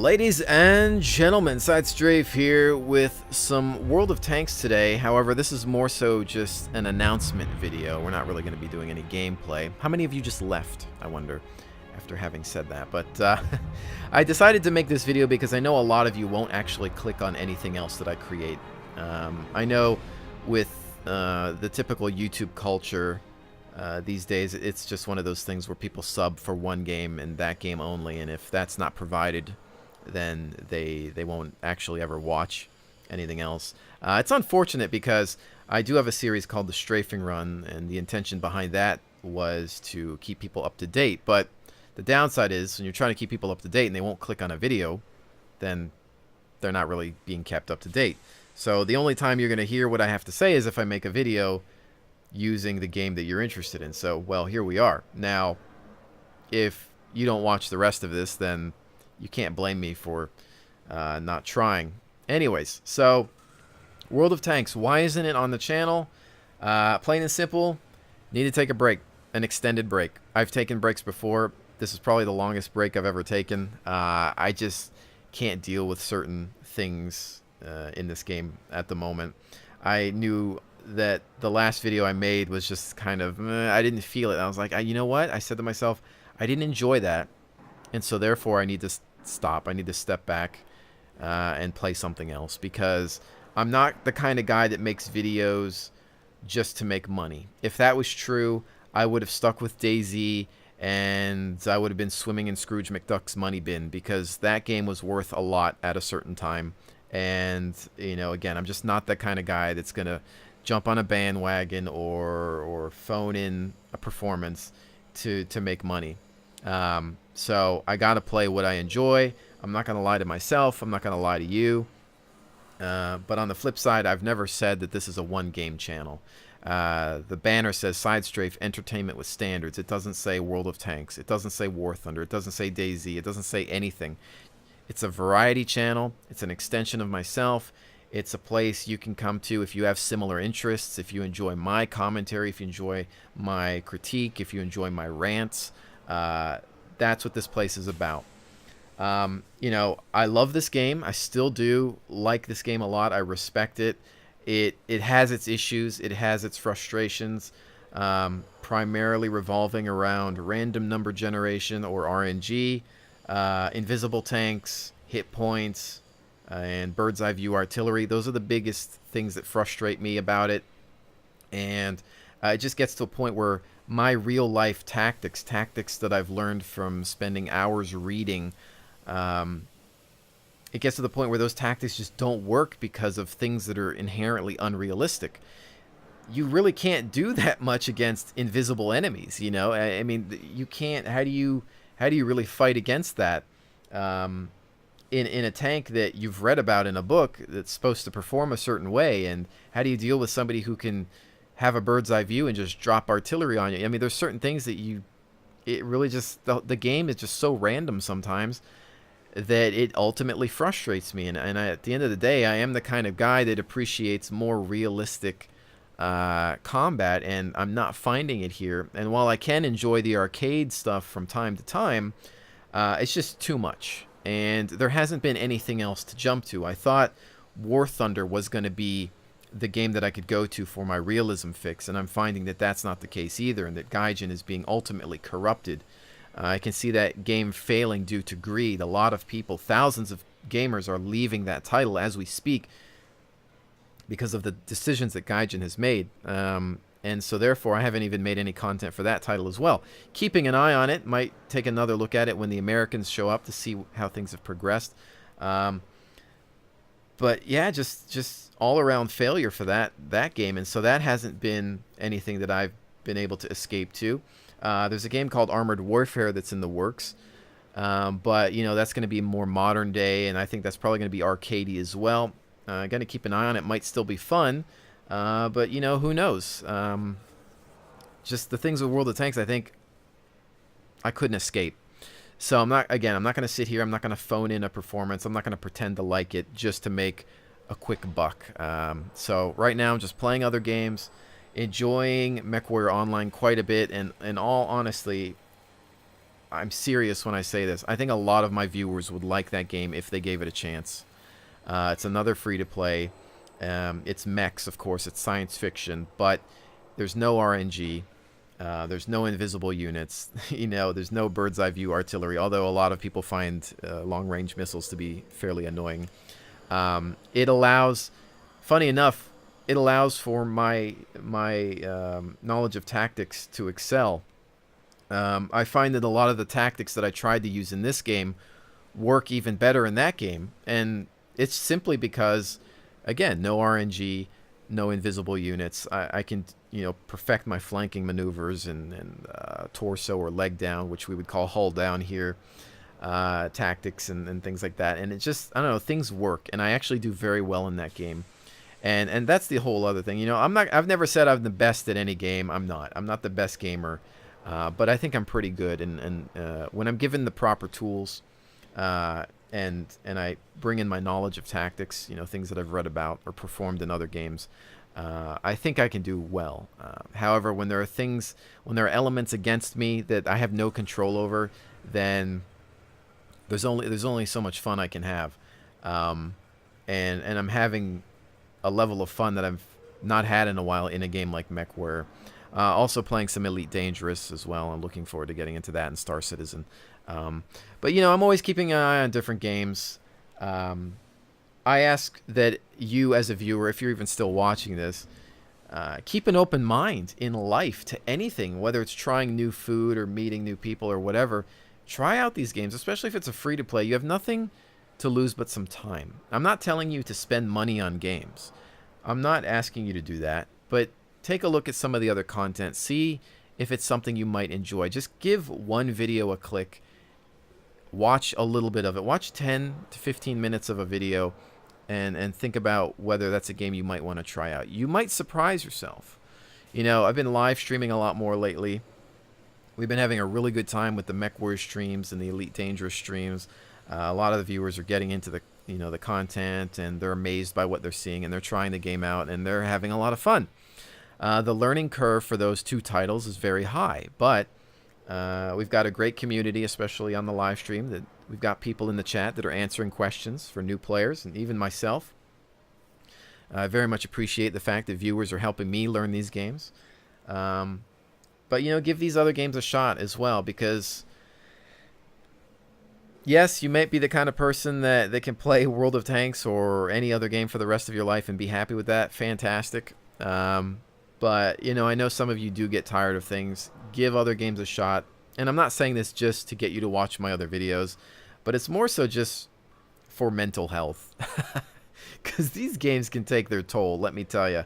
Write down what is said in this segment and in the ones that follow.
Ladies and gentlemen, Side Strafe here with some World of Tanks today. However, this is more so just an announcement video. We're not really going to be doing any gameplay. How many of you just left, I wonder, after having said that? But I decided to make this video because I know a lot of you won't actually click on anything else that I create. I know with the typical YouTube culture these days, it's just one of those things where people sub for one game and that game only, and if that's not provided, then they won't actually ever watch anything else. It's unfortunate because I do have a series called the Strafing Run, and the intention behind that was to keep people up to date. But the downside is when you're trying to keep people up to date and they won't click on a video, then they're not really being kept up to date. So the only time you're going to hear what I have to say is if I make a video using the game that you're interested in. So, well, here we are. Now, if you don't watch the rest of this, then you can't blame me for not trying. Anyways, so World of Tanks, why isn't it on the channel? Plain and simple, need to take a break, an extended break. I've taken breaks before. This is probably the longest break I've ever taken. I just can't deal with certain things in this game at the moment. I knew that the last video I made was just kind of, I didn't feel it. I was like, you know what? I said to myself, I didn't enjoy that. And so therefore I need to stop. I need to step back and play something else, because I'm not the kind of guy that makes videos just to make money. If that was true, I would have stuck with DayZ and I would have been swimming in Scrooge McDuck's money bin, because that game was worth a lot at a certain time. And, you know, again, I'm just not that kind of guy that's going to jump on a bandwagon or phone in a performance to make money. So I got to play what I enjoy. I'm not going to lie to myself. I'm not going to lie to you. But on the flip side, I've never said that this is a one-game channel. The banner says Side Strafe Entertainment with Standards. It doesn't say World of Tanks. It doesn't say War Thunder. It doesn't say DayZ. It doesn't say anything. It's a variety channel. It's an extension of myself. It's a place you can come to if you have similar interests, if you enjoy my commentary, if you enjoy my critique, if you enjoy my rants. That's what this place is about. You know, I love this game. I still do like this game a lot. I respect it. It has its issues. It has its frustrations, primarily revolving around random number generation or RNG, invisible tanks, hit points, and bird's eye view artillery. Those are the biggest things that frustrate me about it. And it just gets to a point where my real life tactics that I've learned from spending hours reading, it gets to the point where those tactics just don't work because of things that are inherently unrealistic. You really can't do that much against invisible enemies, you know? I mean, you can't. How do you really fight against that in a tank that you've read about in a book that's supposed to perform a certain way? And how do you deal with somebody who can have a bird's eye view and just drop artillery on you? I mean, there's certain things that it really just, the game is just so random sometimes that it ultimately frustrates me. And at the end of the day, I am the kind of guy that appreciates more realistic combat, and I'm not finding it here. And while I can enjoy the arcade stuff from time to time, it's just too much. And there hasn't been anything else to jump to. I thought War Thunder was going to be the game that I could go to for my realism fix, and I'm finding that that's not the case either, and that Gaijin is being ultimately corrupted. I can see that game failing due to greed. A lot of people, thousands of gamers, are leaving that title as we speak because of the decisions that Gaijin has made. And so therefore, I haven't even made any content for that title as well. Keeping an eye on it, might take another look at it when the Americans show up to see how things have progressed. But yeah, just all-around failure for that game, and so that hasn't been anything that I've been able to escape to. There's a game called Armored Warfare that's in the works, but you know, that's going to be more modern day, and I think that's probably going to be arcadey as well. Going to keep an eye on it. Might still be fun, but you know, who knows? Just the things with World of Tanks, I think I couldn't escape. So I'm not going to sit here. I'm not going to phone in a performance. I'm not going to pretend to like it just to make a quick buck. So right now I'm just playing other games, enjoying MechWarrior Online quite a bit, and in all honesty, I'm serious when I say this. I think a lot of my viewers would like that game if they gave it a chance. It's another free-to-play. It's mechs, of course. It's science fiction, but there's no RNG. There's no invisible units. There's no bird's eye view artillery, although a lot of people find long-range missiles to be fairly annoying. It allows, funny enough, it allows for my knowledge of tactics to excel. I find that a lot of the tactics that I tried to use in this game work even better in that game, and it's simply because, again, no RNG, no invisible units. I can, perfect my flanking maneuvers and torso or leg down, which we would call hull down here, tactics and things like that. And it just, I don't know, things work, and I actually do very well in that game. And that's the whole other thing. I've never said I'm the best at any game. I'm not the best gamer, but I think I'm pretty good. And when I'm given the proper tools, and I bring in my knowledge of tactics, things that I've read about or performed in other games, I think I can do well. However, when there are elements against me that I have no control over, then there's only so much fun I can have, and I'm having a level of fun that I've not had in a while in a game like MechWarrior. Also playing some Elite Dangerous as well. I'm looking forward to getting into that and Star Citizen. But I'm always keeping an eye on different games. I ask that you as a viewer, if you're even still watching this, keep an open mind in life to anything, whether it's trying new food or meeting new people or whatever. Try out these games, especially if it's a free-to-play. You have nothing to lose but some time. I'm not telling you to spend money on games. I'm not asking you to do that, but take a look at some of the other content. See if it's something you might enjoy. Just give one video a click. Watch a little bit of it. Watch 10 to 15 minutes of a video and think about whether that's a game you might want to try out. You might surprise yourself. I've been live streaming a lot more lately. We've been having a really good time with the MechWarrior streams and the Elite Dangerous streams. A lot of the viewers are getting into the content, and they're amazed by what they're seeing, and they're trying the game out, and they're having a lot of fun. The learning curve for those two titles is very high, but we've got a great community, especially on the live stream. That we've got people in the chat that are answering questions for new players, and even myself. I very much appreciate the fact that viewers are helping me learn these games. But give these other games a shot as well, because yes, you might be the kind of person that can play World of Tanks or any other game for the rest of your life and be happy with that. Fantastic. But, I know some of you do get tired of things. Give other games a shot. And I'm not saying this just to get you to watch my other videos, but it's more so just for mental health. Because these games can take their toll, let me tell you.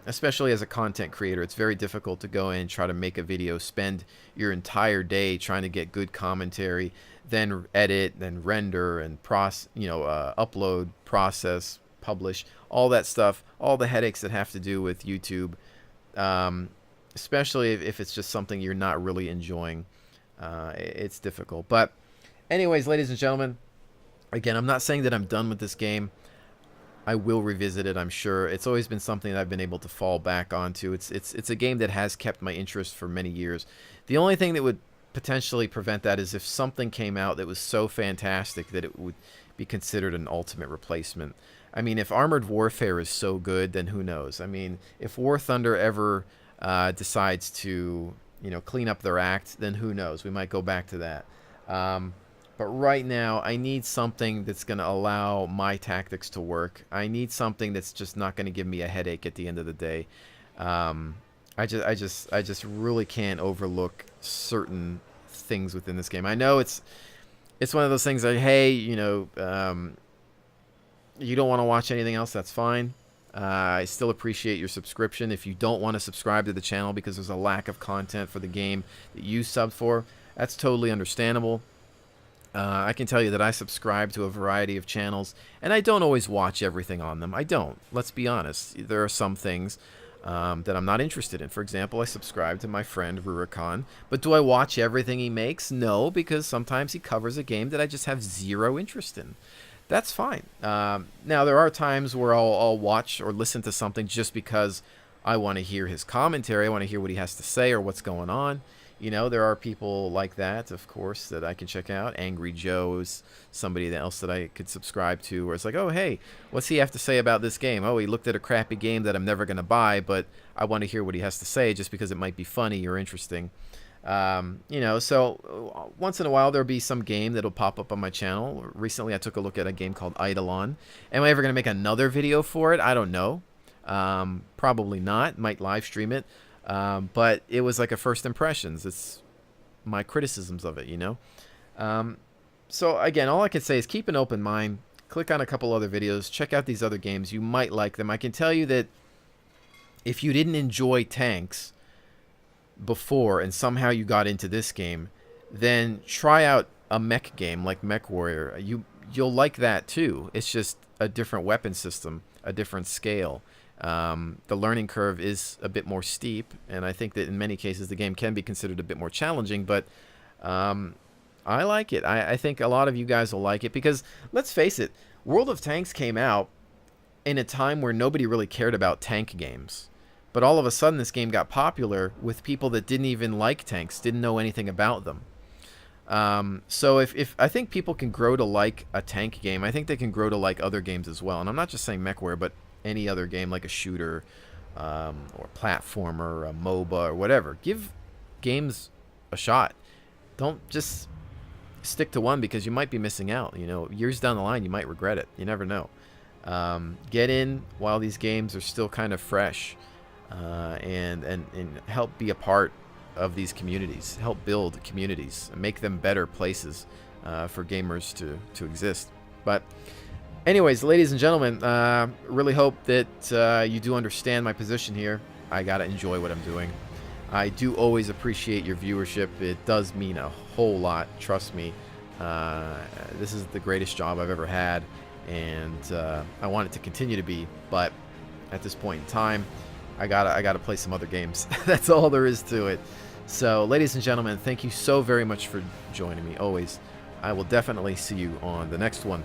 Especially as a content creator, it's very difficult to go in and try to make a video, spend your entire day trying to get good commentary, then edit, then render, and upload, process, publish, all that stuff, all the headaches that have to do with YouTube, especially if it's just something you're not really enjoying. It's difficult. But anyways, ladies and gentlemen, again, I'm not saying that I'm done with this game. I will revisit it, I'm sure. It's always been something that I've been able to fall back onto. It's a game that has kept my interest for many years. The only thing that would potentially prevent that is if something came out that was so fantastic that it would be considered an ultimate replacement. I mean, if Armored Warfare is so good, then who knows? I mean, if War Thunder ever decides to, clean up their act, then who knows? We might go back to that. But right now, I need something that's going to allow my tactics to work. I need something that's just not going to give me a headache at the end of the day. I just really can't overlook certain things within this game. I know it's one of those things like, hey, you don't want to watch anything else, that's fine. I still appreciate your subscription. If you don't want to subscribe to the channel because there's a lack of content for the game that you sub for, that's totally understandable. I can tell you that I subscribe to a variety of channels, and I don't always watch everything on them. I don't. Let's be honest. There are some things that I'm not interested in. For example, I subscribe to my friend Rurikhan, but do I watch everything he makes? No, because sometimes he covers a game that I just have zero interest in. That's fine. Now, there are times where I'll watch or listen to something just because I want to hear his commentary. I want to hear what he has to say or what's going on. You know, there are people like that, of course, that I can check out. Angry Joe is somebody else that I could subscribe to, where it's like, oh, hey, what's he have to say about this game? Oh, he looked at a crappy game that I'm never going to buy, but I want to hear what he has to say just because it might be funny or interesting. You know, so once in a while there'll be some game that'll pop up on my channel. Recently I took a look at a game called Eidolon. Am I ever going to make another video for it? I don't know. Probably not. Might live stream it. But it was like a first impressions. It's my criticisms of it, you know. So again, all I can say is keep an open mind. Click on a couple other videos. Check out these other games. You might like them. I can tell you that if you didn't enjoy tanks before and somehow you got into this game, then try out a mech game like Mech Warrior. You'll like that too. It's just a different weapon system, a different scale. The learning curve is a bit more steep, and I think that in many cases the game can be considered a bit more challenging, but I like it. I think a lot of you guys will like it because, let's face it, World of Tanks came out in a time where nobody really cared about tank games. But all of a sudden this game got popular with people that didn't even like tanks, didn't know anything about them. So if I think people can grow to like a tank game, I think they can grow to like other games as well. And I'm not just saying MechWarrior, but any other game like a shooter or platformer, a MOBA or whatever. Give games a shot. Don't just stick to one because you might be missing out. You know, years down the line you might regret it. You never know. Get in while these games are still kind of fresh. And help be a part of these communities, help build communities, and make them better places for gamers to exist. But anyways, ladies and gentlemen, really hope that you do understand my position here. I gotta enjoy what I'm doing. I do always appreciate your viewership. It does mean a whole lot, trust me. This is the greatest job I've ever had, and I want it to continue to be, but at this point in time, I gotta play some other games. That's all there is to it. So, ladies and gentlemen, thank you so very much for joining me. Always, I will definitely see you on the next one.